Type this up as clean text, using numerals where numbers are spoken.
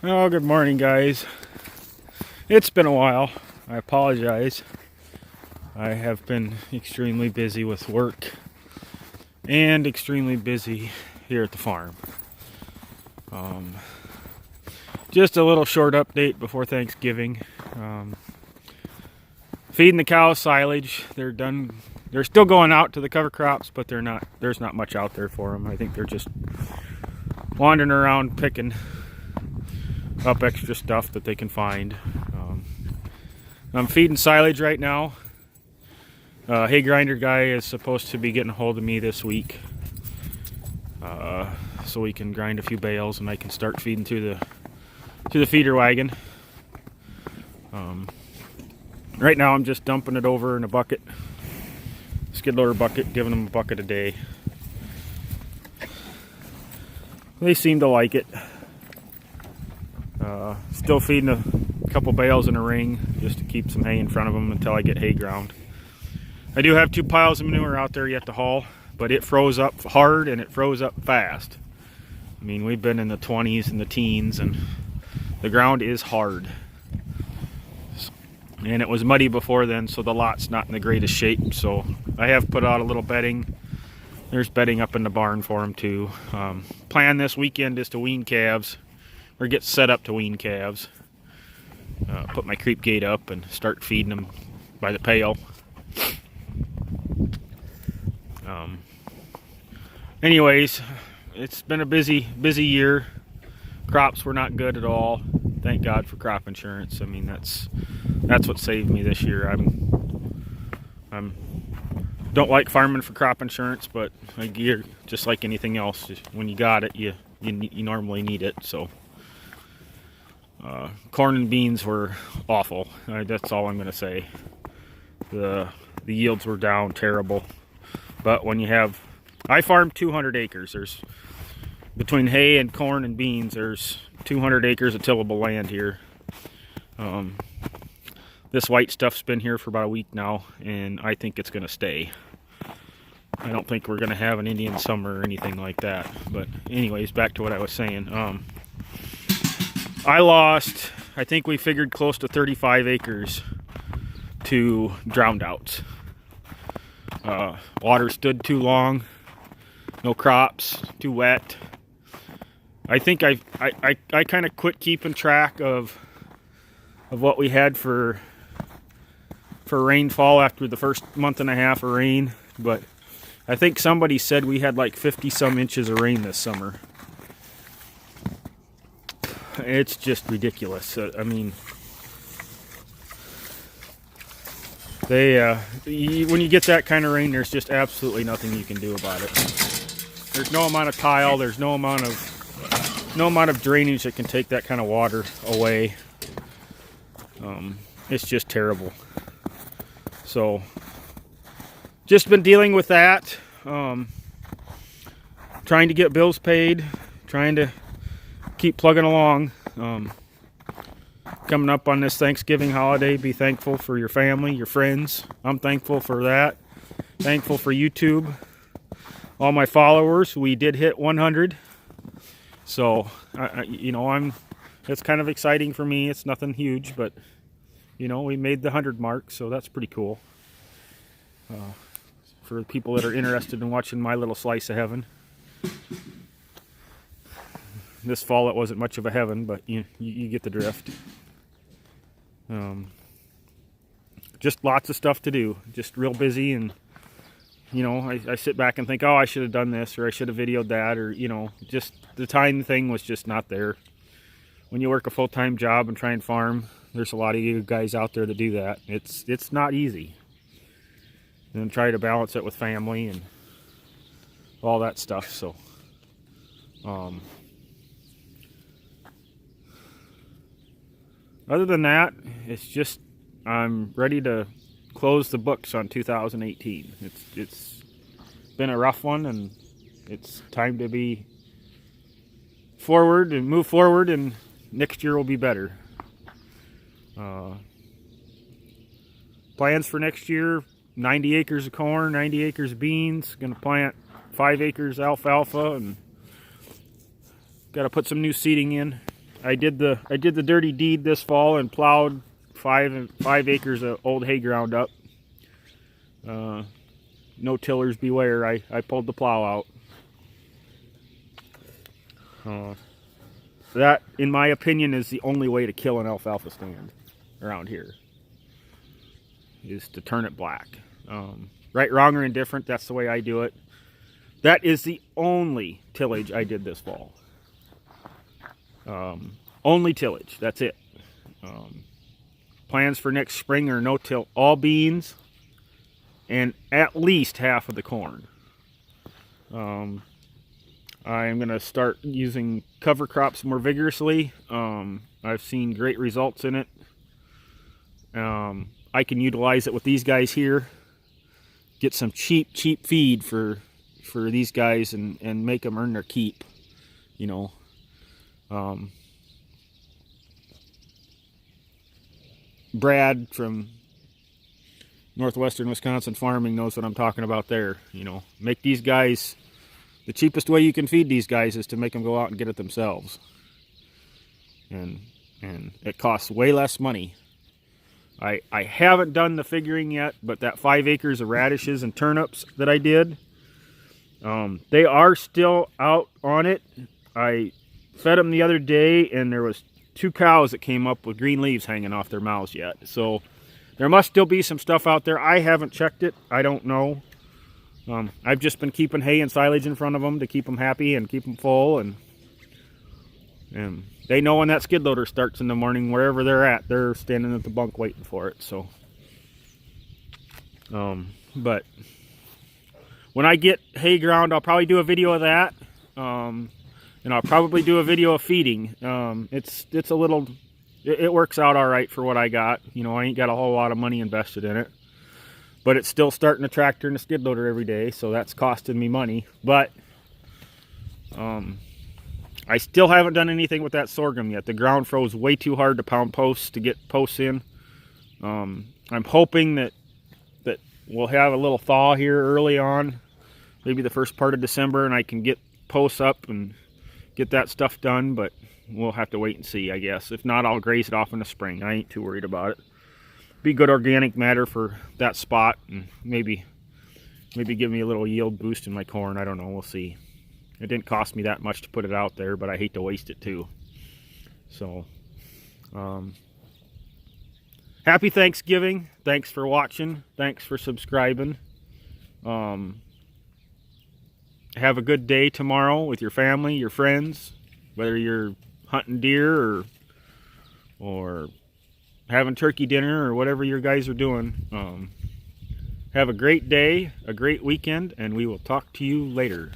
Oh, good morning, guys. It's been a while. I apologize. I have been extremely busy with work and extremely busy here at the farm. Just a little short update before Thanksgiving. Feeding the cows silage. They're done. They're still going out to the cover crops, but there's not much out there for them. I think they're just wandering around picking up extra stuff that they can find. I'm feeding silage right now. Hay grinder guy is supposed to be getting a hold of me this week, so we can grind a few bales and I can start feeding to the feeder wagon. Right now I'm just dumping it over in a bucket, skid loader bucket, giving them a bucket a day. They seem to like it. Still feeding a couple bales in a ring just to keep some hay in front of them until I get hay ground. I do have 2 piles of manure out there yet to haul, but it froze up hard and it froze up fast. I mean, we've been in the 20s and the teens and the ground is hard. And it was muddy before then, so the lot's not in the greatest shape. So I have put out a little bedding. There's bedding up in the barn for them too. Plan this weekend is to wean calves, or get set up to wean calves. Put my creep gate up and start feeding them by the pail. Anyways, it's been a busy year. Crops were not good at all. Thank God for crop insurance. I mean, that's what saved me this year. I'm don't like farming for crop insurance, but you're just like anything else. When you got it, you normally need it. So corn and beans were awful. That's all I'm going to say. The yields were down terrible. But when you have, I farm 200 acres. There's between hay and corn and beans, there's 200 acres of tillable land here. This white stuff's been here for about a week now, and I think it's going to stay. I don't think we're going to have an Indian summer or anything like that. But anyways, back to what I was saying. I think we figured close to 35 acres to drowned outs. Water stood too long, no crops, too wet. I think I kind of quit keeping track of what we had for rainfall after the first month and a half of rain, but I think somebody said we had like 50 some inches of rain this summer. It's just ridiculous. I mean, when you get that kind of rain, there's just absolutely nothing you can do about it. There's no amount of tile, there's no amount of drainage that can take that kind of water away. It's just terrible. So, just been dealing with that. Trying to get bills paid, trying to keep plugging along. Coming up on this Thanksgiving holiday, be thankful for your family, your friends. I'm thankful for that. Thankful for YouTube. All my followers, we did hit 100. So, it's kind of exciting for me. It's nothing huge, but, we made the 100 mark, so that's pretty cool. For people that are interested in watching my little slice of heaven. This fall it wasn't much of a heaven, but you get the drift. Just lots of stuff to do. Just real busy, and I sit back and think, oh, I should have done this, or I should have videoed that, or just the time thing was just not there. When you work a full-time job and try and farm, there's a lot of you guys out there that do that. It's not easy. And then try to balance it with family and all that stuff. So other than that, it's just I'm ready to close the books on 2018. It's been a rough one, and it's time to be forward and move forward, and next year will be better. Plans for next year: 90 acres of corn, 90 acres of beans. Gonna plant 5 acres alfalfa, and got to put some new seeding in. I did the dirty deed this fall and plowed 5 acres of old hay ground up. No tillers beware. I pulled the plow out. That, in my opinion, is the only way to kill an alfalfa stand around here, is to turn it black. Right, wrong, or indifferent, that's the way I do it. That is the only tillage I did this fall. Only tillage, that's it. Plans for next spring are no till, all beans, and at least half of the corn. I'm going to start using cover crops more vigorously. I've seen great results in it. I can utilize it with these guys here. Get some cheap feed for these guys and make them earn their keep, you know. Brad from Northwestern Wisconsin Farming knows what I'm talking about there. You know, make these guys, the cheapest way you can feed these guys is to make them go out and get it themselves. And it costs way less money. I haven't done the figuring yet, but that 5 acres of radishes and turnips that I did, they are still out on it. I fed them the other day, and there was 2 cows that came up with green leaves hanging off their mouths yet. So there must still be some stuff out there. I haven't checked it. I don't know. I've just been keeping hay and silage in front of them to keep them happy and keep them full. And they know when that skid loader starts in the morning, wherever they're at, they're standing at the bunk waiting for it. So, but when I get hay ground, I'll probably do a video of that. And I'll probably do a video of feeding. It's a little, it works out all right for what I got. You know, I ain't got a whole lot of money invested in it. But it's still starting a tractor and a skid loader every day, so that's costing me money. But I still haven't done anything with that sorghum yet. The ground froze way too hard to pound posts to get posts in. I'm hoping that we'll have a little thaw here early on, maybe the first part of December, and I can get posts up and get that stuff done, but we'll have to wait and see, I guess. If not, I'll graze it off in the spring. I ain't too worried about it. Be good organic matter for that spot, and maybe give me a little yield boost in my corn. I don't know, we'll see. It didn't cost me that much to put it out there, but I hate to waste it too. So happy Thanksgiving. Thanks for watching. Thanks for subscribing. Have a good day tomorrow with your family, your friends, whether you're hunting deer or having turkey dinner or whatever your guys are doing. Have a great day, a great weekend, and we will talk to you later.